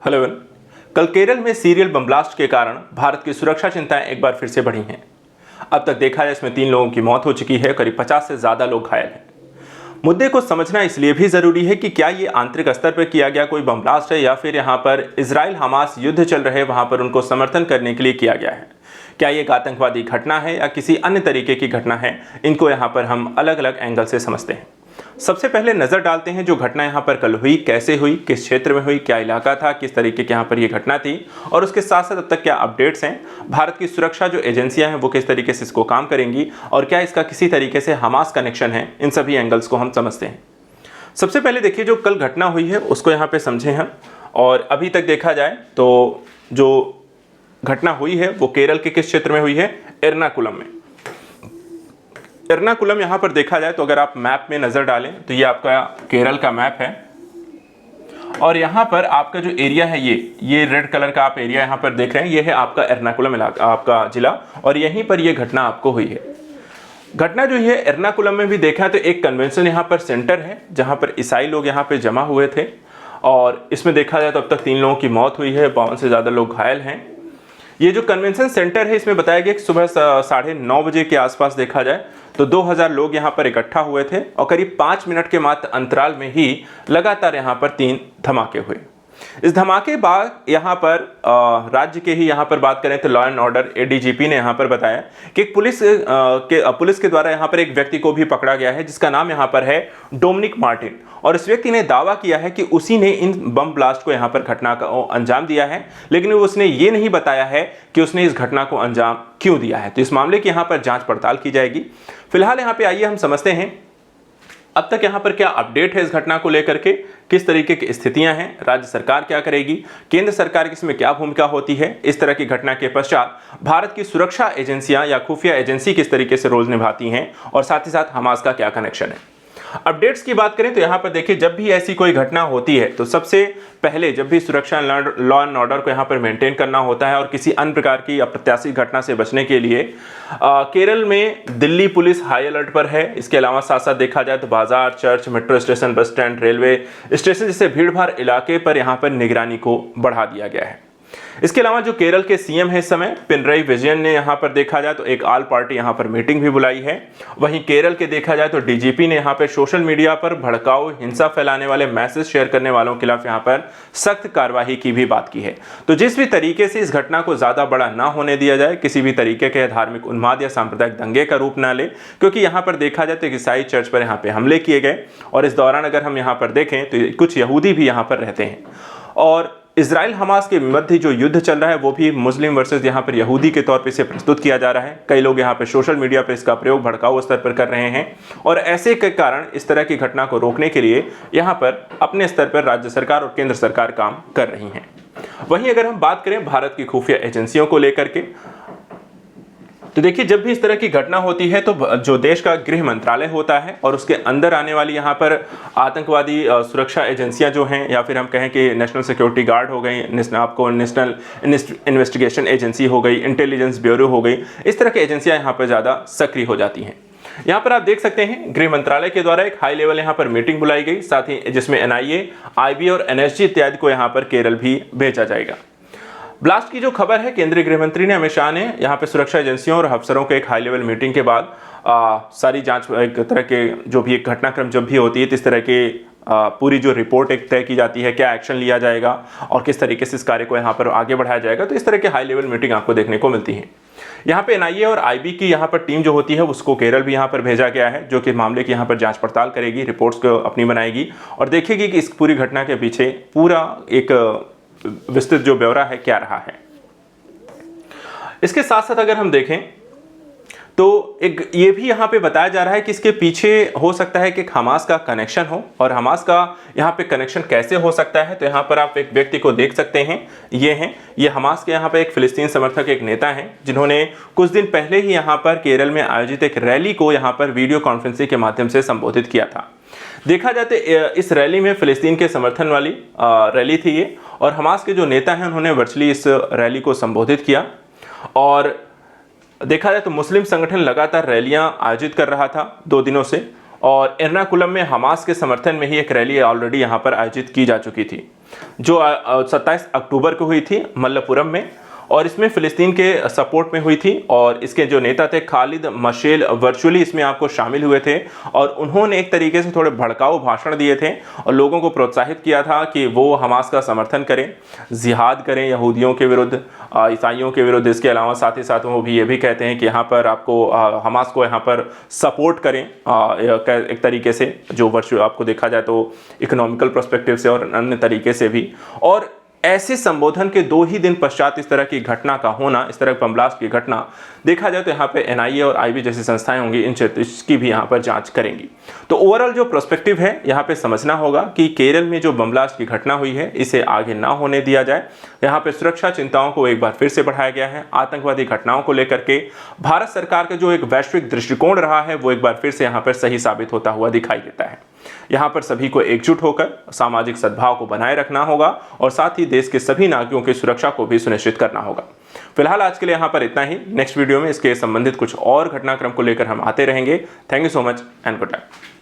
Hello everyone. कल केरल में serial bomb blast के कारण भारत की सुरक्षा चिंताएं एक बार फिर से बढ़ी हैं। अब तक देखा जाए इसमें 3 लोगों की मौत हो चुकी है, करीब 50 से ज़्यादा लोग घायल हैं। मुद्दे को समझना इसलिए भी ज़रूरी है कि क्या ये आंतरिक स्तर पर किया गया कोई बम ब्लास्ट है या फिर यहाँ पर इजराइल हमास युद्ध चल रहे वहाँ पर उनको समर्थन करने के लिए किया गया है। क्या ये एक आतंकवादी घटना है या किसी अन्य तरीके की घटना है, इनको यहाँ पर हम अलग अलग एंगल से समझते हैं। सबसे पहले नजर डालते हैं जो घटना यहाँ पर कल हुई, कैसे हुई, किस क्षेत्र में हुई, क्या इलाका था, किस तरीके की यहाँ पर ये घटना थी और उसके साथ साथ अब तक क्या अपडेट्स हैं। भारत की सुरक्षा जो एजेंसियां हैं वो किस तरीके से इसको काम करेंगी और क्या इसका किसी तरीके से हमास कनेक्शन है, इन सभी एंगल्स को हम समझते हैं। सबसे पहले देखिए जो कल घटना हुई है उसको यहाँ पे समझें हम। और अभी तक देखा जाए तो जो घटना हुई है वो केरल के किस क्षेत्र में हुई है, एर्नाकुलम में। एर्नाकुलम यहाँ पर देखा जाए तो अगर आप मैप में नज़र डालें तो ये आपका केरल का मैप है और यहाँ पर आपका जो एरिया है ये रेड कलर का आप एरिया यहाँ पर देख रहे हैं, ये है आपका एर्नाकुलम इलाका, आपका जिला, और यहीं पर ये घटना आपको हुई है। घटना जो है एर्नाकुलम में भी देखा तो एक कन्वेंशन यहाँ पर सेंटर है जहाँ पर ईसाई लोग यहाँ पर जमा हुए थे और इसमें देखा जाए तो अब तक 3 लोगों की मौत हुई है, 52 से ज़्यादा लोग घायल हैं। ये जो कन्वेंशन सेंटर है इसमें बताया गया कि सुबह 9:30 बजे के आसपास देखा जाए तो 2000 लोग यहाँ पर इकट्ठा हुए थे और करीब 5 मिनट के मात्र अंतराल में ही लगातार यहाँ पर 3 धमाके हुए। इस धमाके बाद यहाँ पर राज्य के ही यहाँ पर बात करें तो लॉ एंड ऑर्डर एडीजीपी ने यहाँ पर बताया कि पुलिस के द्वारा यहाँ पर एक व्यक्ति को भी पकड़ा गया है जिसका नाम यहाँ पर है डोमिनिक मार्टिन, और इस व्यक्ति ने दावा किया है कि उसी ने इन बम ब्लास्ट को यहाँ पर घटना का अंजाम दिया है, लेकिन उसने ये नहीं बताया है कि उसने इस घटना को अंजाम क्यों दिया है। तो इस मामले की यहाँ पर जांच पड़ताल की जाएगी। फिलहाल यहाँ पे आइए हम समझते हैं अब तक यहाँ पर क्या अपडेट है इस घटना को लेकर के, किस तरीके की स्थितियां हैं, राज्य सरकार क्या करेगी, केंद्र सरकार की इसमें क्या भूमिका होती है, इस तरह की घटना के पश्चात भारत की सुरक्षा एजेंसियां या खुफिया एजेंसी किस तरीके से रोल निभाती हैं और साथ ही साथ हमास का क्या कनेक्शन है। अपडेट्स की बात करें तो यहाँ पर देखिए जब भी ऐसी कोई घटना होती है तो सबसे पहले जब भी सुरक्षा लॉ एंड ऑर्डर को यहाँ पर मेंटेन करना होता है और किसी अन्य प्रकार की अप्रत्याशित घटना से बचने के लिए केरल में दिल्ली पुलिस हाई अलर्ट पर है। इसके अलावा साथ साथ देखा जाए तो बाजार, church, metro station, bus stand, railway station जैसे भीड़भाड़ इलाके पर यहाँ पर निगरानी को बढ़ा दिया गया है। इसके अलावा जो केरल के सीएम है इस समय पिनरई विजयन ने यहाँ पर देखा जाए तो एक ऑल पार्टी यहाँ पर मीटिंग भी बुलाई है। वहीं केरल के देखा जाए तो डीजीपी ने यहाँ पर सोशल मीडिया पर भड़काऊ, हिंसा फैलाने वाले मैसेज शेयर करने वालों के खिलाफ यहाँ पर सख्त कार्रवाई की भी बात की है। तो जिस भी तरीके से इस घटना को ज्यादा बड़ा ना होने दिया जाए, किसी भी तरीके के धार्मिक उन्माद या सांप्रदायिक दंगे का रूप ना ले, क्योंकि यहाँ पर देखा जाए तो ईसाई चर्च पर यहाँ पे हमले किए गए और इस दौरान अगर हम यहाँ पर देखें तो कुछ यहूदी भी यहाँ पर रहते हैं और इजराइल हमास के मध्य जो युद्ध चल रहा है वो भी मुस्लिम वर्सेस यहाँ पर यहूदी के तौर पे इसे प्रस्तुत किया जा रहा है। कई लोग यहाँ पे सोशल मीडिया पर इसका प्रयोग भड़काऊ स्तर पर कर रहे हैं और ऐसे के कारण इस तरह की घटना को रोकने के लिए यहाँ पर अपने स्तर पर राज्य सरकार और केंद्र सरकार काम कर रही हैं। वहीं अगर हम बात करें भारत की खुफिया एजेंसियों को लेकर के तो देखिए जब भी इस तरह की घटना होती है तो जो देश का गृह मंत्रालय होता है और उसके अंदर आने वाली यहाँ पर आतंकवादी सुरक्षा एजेंसियां जो हैं या फिर हम कहें कि नेशनल सिक्योरिटी गार्ड हो गई, आपको नेशनल इन्वेस्टिगेशन एजेंसी हो गई, इंटेलिजेंस ब्यूरो हो गई, इस तरह की एजेंसियां यहाँ पर ज़्यादा सक्रिय हो जाती हैं। यहाँ पर आप देख सकते हैं गृह मंत्रालय के द्वारा एक हाई लेवल यहाँ पर मीटिंग बुलाई गई, साथ ही जिसमें NIA, IB और NSG इत्यादि को यहाँ पर केरल भी भेजा जाएगा। ब्लास्ट की जो खबर है केंद्रीय गृह मंत्री ने अमित शाह ने यहाँ पे सुरक्षा एजेंसियों और अफसरों के एक हाई लेवल मीटिंग के बाद सारी जांच, एक तरह के जो भी एक घटनाक्रम जब भी होती है तो इस तरह के पूरी जो रिपोर्ट एक तय की जाती है, क्या एक्शन लिया जाएगा और किस तरीके से इस कार्य को यहाँ पर आगे बढ़ाया जाएगा, तो इस तरह के हाई लेवल मीटिंग आपको देखने को मिलती है। यहाँ पे NIA और IB की यहाँ पर टीम जो होती है उसको केरल भी यहाँ पर भेजा गया है जो कि मामले की यहाँ पर जांच पड़ताल करेगी, रिपोर्ट्स को अपनी बनाएगी और देखेगी कि इस पूरी घटना के पीछे पूरा एक विस्तृत जो ब्यौरा है क्या रहा है। इसके साथ साथ अगर हम देखें तो एक ये भी यहाँ पे बताया जा रहा है कि इसके पीछे हो सकता है कि हमास का कनेक्शन हो और हमास का यहाँ पे कनेक्शन कैसे हो सकता है। तो यहाँ पर आप एक व्यक्ति को देख सकते हैं, ये हमास के यहाँ पे एक फिलिस्तीन समर्थक एक नेता हैं जिन्होंने कुछ दिन पहले ही यहाँ पर केरल में आयोजित एक रैली को यहाँ पर वीडियो कॉन्फ्रेंसिंग के माध्यम से संबोधित किया था। देखा जाए तो इस रैली में फिलिस्तीन के समर्थन वाली रैली थी ये और हमास के जो नेता हैं उन्होंने वर्चुअली इस रैली को संबोधित किया और देखा जाए तो मुस्लिम संगठन लगातार रैलियां आयोजित कर रहा था 2 दिनों से और एर्नाकुलम में हमास के समर्थन में ही एक रैली ऑलरेडी यहां पर आयोजित की जा चुकी थी। जो 27 अक्टूबर को हुई थी मल्लपुरम में, और इसमें फ़िलिस्तीन के सपोर्ट में हुई थी। और इसके जो नेता थे खालिद मशेल वर्चुअली इसमें आपको शामिल हुए थे, और उन्होंने एक तरीके से थोड़े भड़काऊ भाषण दिए थे और लोगों को प्रोत्साहित किया था कि वो हमास का समर्थन करें, जिहाद करें यहूदियों के विरुद्ध, ईसाइयों के विरुद्ध। इसके अलावा साथ ही साथ वो भी ये भी कहते हैं कि यहाँ पर आपको हमास को यहाँ पर सपोर्ट करें एक तरीके से, जो वर्चुअल आपको देखा जाए तो इकोनॉमिकल पर्सपेक्टिव से और अन्य तरीके से भी। और ऐसे संबोधन के 2 ही दिन पश्चात इस तरह की घटना का होना, इस तरह बम ब्लास्ट की घटना, देखा जाए तो यहाँ पे एनआईए और आईबी जैसी संस्थाएं होंगी, इसकी भी यहाँ पर जांच करेंगी। तो ओवरऑल जो पर्सपेक्टिव है यहाँ पे समझना होगा कि केरल में जो बम ब्लास्ट की घटना हुई है इसे आगे ना होने दिया जाए। यहाँ पे सुरक्षा चिंताओं को एक बार फिर से बढ़ाया गया है। आतंकवादी घटनाओं को लेकर के भारत सरकार का जो एक वैश्विक दृष्टिकोण रहा है वो एक बार फिर से यहाँ पर सही साबित होता हुआ दिखाई देता है। यहाँ पर सभी को एकजुट होकर सामाजिक सद्भाव को बनाए रखना होगा और साथ ही देश के सभी नागरिकों की सुरक्षा को भी सुनिश्चित करना होगा। फिलहाल आज के लिए यहाँ पर इतना ही। नेक्स्ट वीडियो में इसके संबंधित कुछ और घटनाक्रम को लेकर हम आते रहेंगे। Thank you so much and good luck.